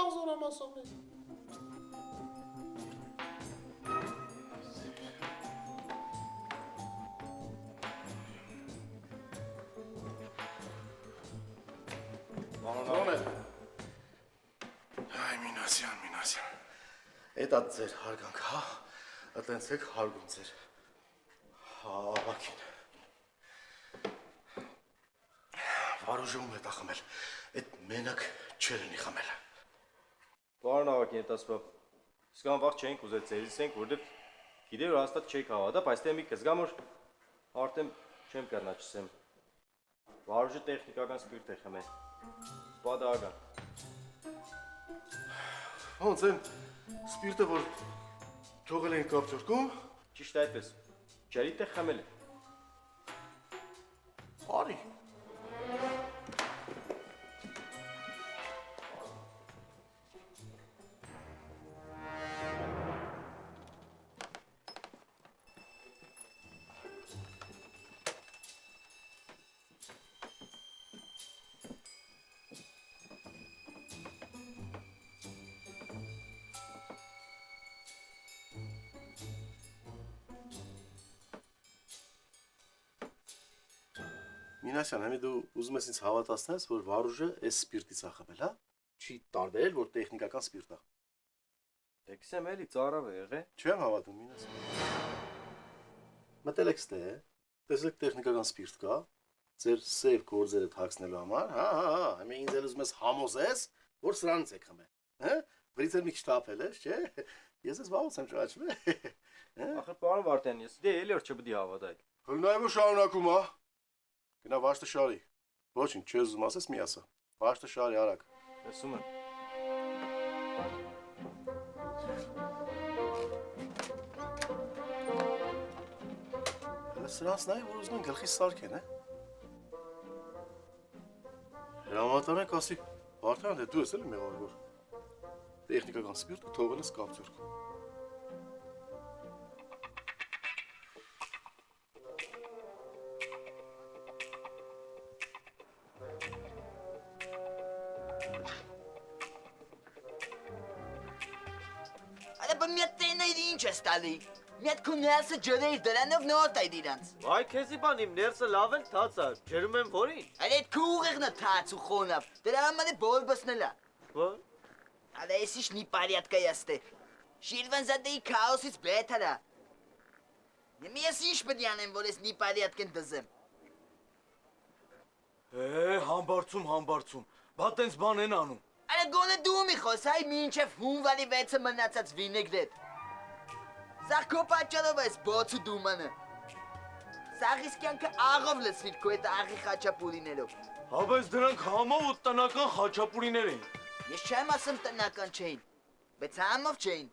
աղզոր եմ ասում ես։ Ոնե։ Այ Մինասյան։ Էտա ձեր հարգանք, հա։ Ատենց եք հարգում ձեր հավաքին։ Վարուժում հետա խմել, այդ մենակ չեր ունի խմել։ Պարոն Ավագին, հետասպա, սկան վաղ չենք ուզել ձերից ենք, որտև գիտեր որ հաստատ չեք հավատա, բայց թե մի կզգամ որ արդեն չեմ կրնա չսեմ։ Վարուժը տեխնիկական սպիրտ է խմել, սպադարական։ Ոնց են սպիրտը, որ թողել են կապճորկում։ Ճիշտ այդպես, ջերիտ է խմել է։ Արի։ Մինասյան, համի դու ուզում ես ինձ հավատացնես, որ Վարուժը այս սպիրտից է խմել, հա? Չի տարբերել, որ տեխնիկական սպիրտ է։ Դե կսեմ էլի ծարավ է եղե։ Չեմ հավատում, Մինասյան։ Մտել եք ստե, տեսեք տեխնիկական սպիրտ կա, ձեր սև գործերը թաքցնելու համար, հա, համի ինձ էլ ուզում ես համոզես, որ սրանից եք խմել, հա? Վրից էլ մի քիչ թափել ես, չէ՞։ Ես ես վաղուց եմ ճանաչում, Ախր պարոն Վարդան, ես դե էլի որ չպետք է հավատալ։ Հլնայու շարունակում, հա։ Գնա վաշտը շարի։ Ոչինչ, չես ուզում ասես, մի ասա։ Վաշտը շարի, արագ։ Լսում եմ։ Հələ սրանց նայ, որ ուզում են գլխի սարքեն, Հրամատան եք ասի, Վարդան, դե դու ես էլի մեղավոր, որ տեխնիկական սպիրտը թողել ես կապճորկում։ Միատ քո ներսը ջրեիր դրանով նոր տայդ իրանց։ Վայ քեզի բան իմ ներսը լավ էլ թաց է, ջրում եմ որին։ Այդ քո ուղեղն է թաց ու խոնավ։ Դրա համար է բոլբսնելա։ Որ։ Ալա էսիշ նի պարյատկա яստե։ Շիրվանզադեի քաոսից բետարա։ Եմ ես ինչ պետք է անեմ, որ ես նի պարյատկեն դզեմ։ Համբարձում, բա տենց բան են անում։ Ալա գոնե դու մի խոսայ մինչև հունվարի 6-ը մնացած վինեգրետ։ Սաղ քո պատճառով ես բոցու դումանը։ Սաղ իսկ կյանքը աղով լցվիր քո այդ աղի խաչապուրիներով։ Հա բայց դրանք համով ու տնական խաչապուրիներ էին։ Ես չեմ ասում տնական չէին, բայց համով չէին։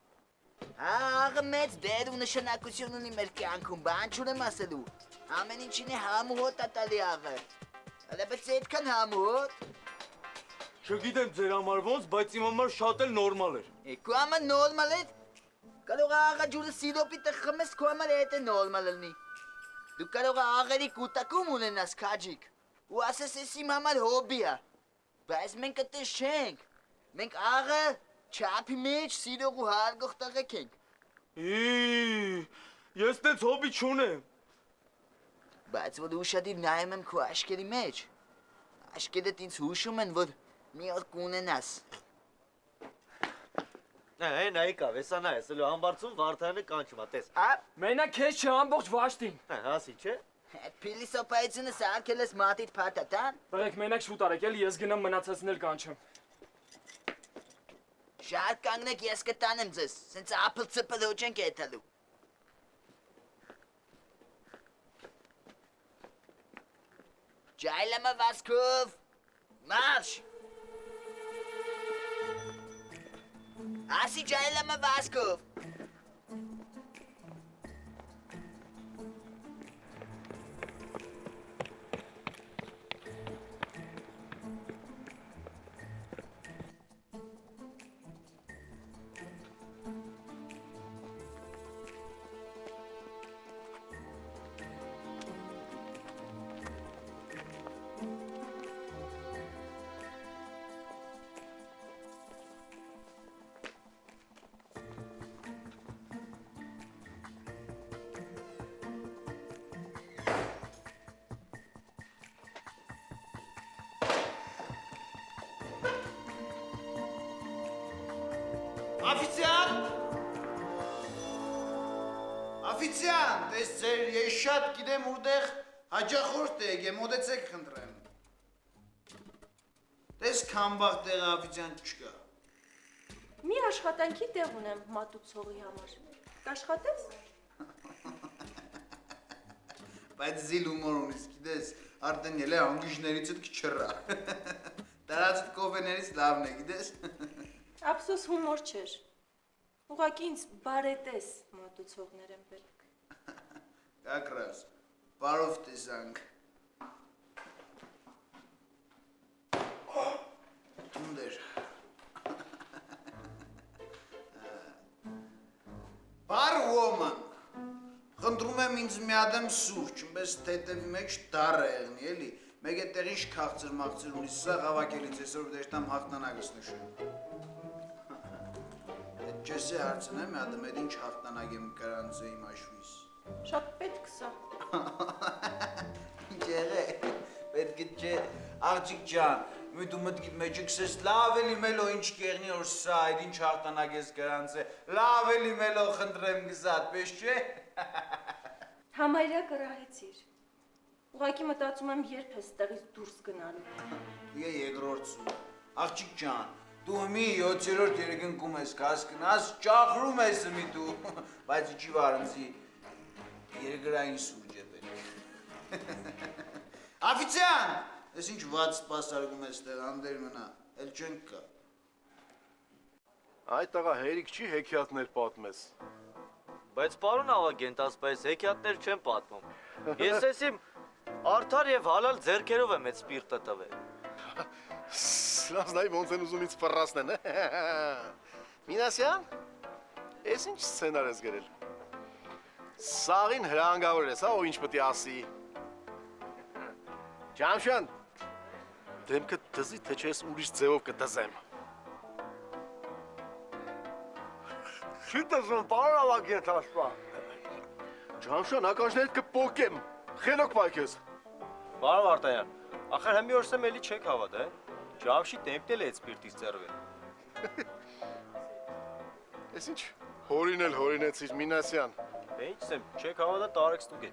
Աղը մեծ դեր ու նշանակություն ունի մեր կյանքում, բան չունեմ ասելու։ Ամեն ինչին է համուհոտ ատալի աղը։ Հələ բայց այդքան համուհոտ։ Չգիտեմ ձեր համար ոնց, բայց իմ համար շատ էլ նորմալ էր։ Քո համար նորմալ է։ Կարող է աղա ջուրը սիրոպի տեղ խմես, քո համար է դա նորմալ լինի։ Դու կարող է աղերի կուտակում ունենաս քաջիկ, ու ասես ես իմ համար հոբի է։ Բայց մենք այդպես չենք։ Մենք աղը չափի մեջ սիրող ու հարգող տղեկ ենք։ Ես տենց հոբի չունեմ։ Բայց որ ուշադիր նայում եմ քո աշկերի մեջ։ Աշկերդ ինձ հուշում են, որ մի օր կունենաս։ Նայիկա, վեսանա ես, էլու համբարձում Վարդանը կանչում է, տես։ Մենակ քեզ չէ ամբողջ Վաշտին։ Հասի, չէ։ Այդ փիլիսոփայությունը սարքել ես մատիդ փաթաթան։ Տղեկ մենակ շուտ արեք, էլի ես գնամ մնացածն էլ կանչեմ։ Շատ կանգնեք, ես կտանեմ ձեզ, սենց ապլ-ծպլոչ ենք եթալու։ Ջայլամը վասկով, մարշ։ Ասի ջայլամը վասկով։ Օֆիցիանտ! Օֆիցիանտ, ես շատ գիտեմ որտեղ հաճախորդ եք, մոտեցեք խնդրեմ։ Տես քամբախ տեղը օֆիցիանտ չկա։ Մի աշխատանքի տեղ ունեմ մատուցողի համար։ Կաշխատես։ Բայց զիլ ումոր ունիս, գիտես, արդեն ելե անգույժներից էտ կչռա։ Տարածդ կովեներից լավն է, գիտես։ Ափսոս հումոր չէր։ Ուղղակի ինձ բարետես մատուցողներ են պետք։ Կակրաս, բարով տեսանք։ Տունդեր։ Բար ոման, խնդրում եմ ինձ մի ադեմ սուրճ, մպես թետևի մեջ դար է եղնի, էլի, մեկ է տեղին շքաղցր մաղցր ունի, սա ғավակելից այսօր դեշտամ հաղթանագս նշում։ Այդ չես է հարցնեմ, մի ադեմ էդ ինչ հաղթանագ եմ կրանցը իմ աշվիս։ Շատ պետք սա։ Ինչ եղե, պետք է չէ, աղջիկ ջան, մի դու մտքիդ մեջ քսես լավ էլի մելո ինչ կեղնի որ սա այդ ինչ հաղթանակ ես գրանցե, լավ էլի մելո խնդրեմ գզատ, պես չէ։ Համարյա կրահեցիր։ Ուղղակի մտածում եմ երբ ես տեղից դուրս գնալու։ Դու երկրորդը, աղջիկ ջան, դու մի 7-րդ երեկնքում ես կասկնաս, ճախրում ես մի դու, բայց իջի վարնցի, երկրային սուրճ է պետք։ Օֆիցիան, ես ինչ վատ սպասարկում ես տեղ, անդեր մնա, էլ չենք կա։ Այդ տղա հերիք չի հեքիաթներ պատմես։ Բայց պարոն աղագենտ, ասպես հեքիաթներ չեմ պատմում։ Ես ես իմ արդար եւ հալալ ձեռքերով եմ այդ սպիրտը տվել։ Սլազնայի ոնց են ուզում ինձ ֆռասնեն, Մինասյան, ես ինչ սցենար ես գրել։ Սաղին հրանգավոր ես, հա, ու ինչ պետք է ասի։ Ջամշան, դեմքը դզի, թե չէ ես ուրիշ ձևով կդզեմ։ Չի դզում, պարոն աղագենտ ասպա։ Ջամշան, ականջներդ կպոկեմ, խելոք պայք ես։ Պարոն Վարդանյան, ախր հմի օրսեմ էլի չեք հավատա, Ջավշի տեմպն էլ է այդ սպիրտից ծերվել։ Ես ինչ հորինեցիր, Մինասյան։ Դե ինչ սեմ, չեք հավատա տարեք ստուգ է։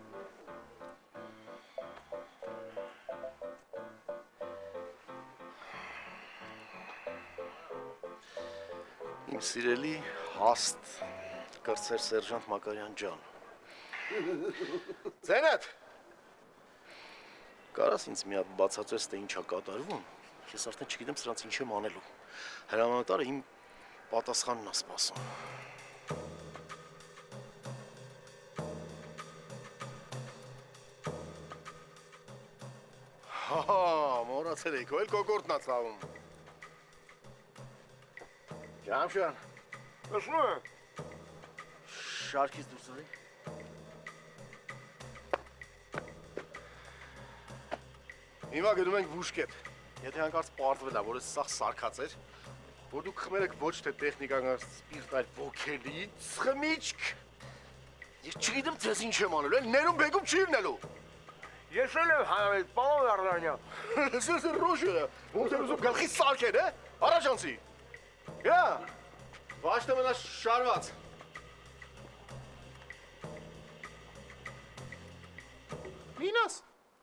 Իմ սիրելի հաստ կրծեր սերժանտ Մակարյան ջան։ Ձենդ, կարաս ինձ մի հատ բացատրես, թե ինչ է կատարվում, ես արդեն չգիտեմ սրանց ինչ եմ անելու։ Հրամանատարը իմ պատասխանն է սպասում։ Հա, մոռացել եք, ու էլ կոկորտն է ցավում։ Ջամշան, Լսում եմ։ շարքից դուրս արի։ Հիմա գնում ենք բուշկետ։ Եթե հանկարծ պարզվել է, որ ես սաղ սարքած էր, որ դուք խմել եք ոչ թե տեխնիկական սպիրտ, այլ ոգելից խմիչք, ես չգիտեմ ձեզ ինչ եմ անելու, ներում բեգում չի լինելու։ Ես էլ եմ հանել, պարոն Վարդանյան։ Ես ռոժը, ոնց եմ ուզում գլխի սարքեն, առաջանցի։ Գա, վաշտը մնա շարված։ Մինաս,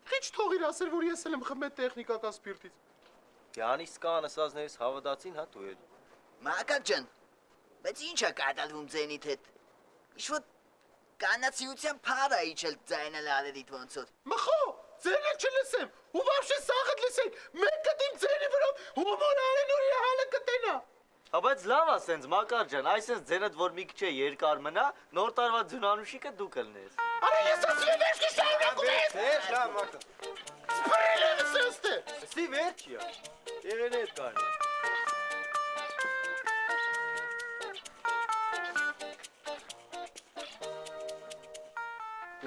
քիչ թողիր ասել, որ ես էլ եմ խմել տեխնիկական սպիրտից։ Յանի սկան ասածներից հավատացին, հա դու էլ։ Մակար ջան, բայց ինչ է կատարվում ձենիդ հետ։ Ինչ-որ կանացիության փարա իջել ձայնը լալերիդ ոնց որ։ Մխո, ձենը չլսեմ, ու վարշե սաղըտ լսեք, մեկ կտիմ ձենի վրա, հոմոր արենորի հալը կտենա։ Հա բայց լավ ասենց Մակար ջան, այսպես ձենդ որ մի քիչ է երկար մնա, նոր տարվա ձունանուշիկը դու կլնես։ Արա ես ասի վերջ կշարունակում ես։ Դեր, լավ մարտը։ Սպրել եմ սեստը։ Ստի վերջիա։ Եղել է այդ կար։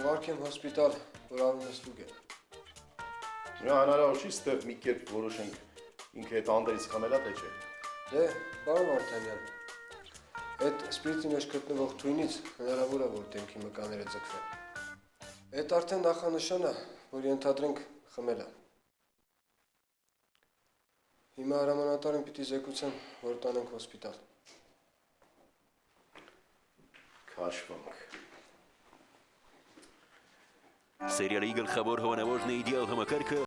Ուղարկեմ հոսպիտալ, որ անունը ստուգ է։ Մի հնարավոր չի ստեղ մի կերպ որոշենք ինքը այդ անդերից խմելա թե չէ։ Դե, պարոն Վարդանյան, այդ սպիրտի մեջ գտնվող թույնից հնարավոր է, որ դեմքի մկանները ձգվեն։ Այդ արդեն նախանշան է, որ ենթադրենք խմել է։ Հիմա հրամանատարին պիտի զեկուցեմ, որ տանենք հոսպիտալ։ Հաշվանք։ Սերիալի գլխավոր հովանավորն է իդեալ համակարգը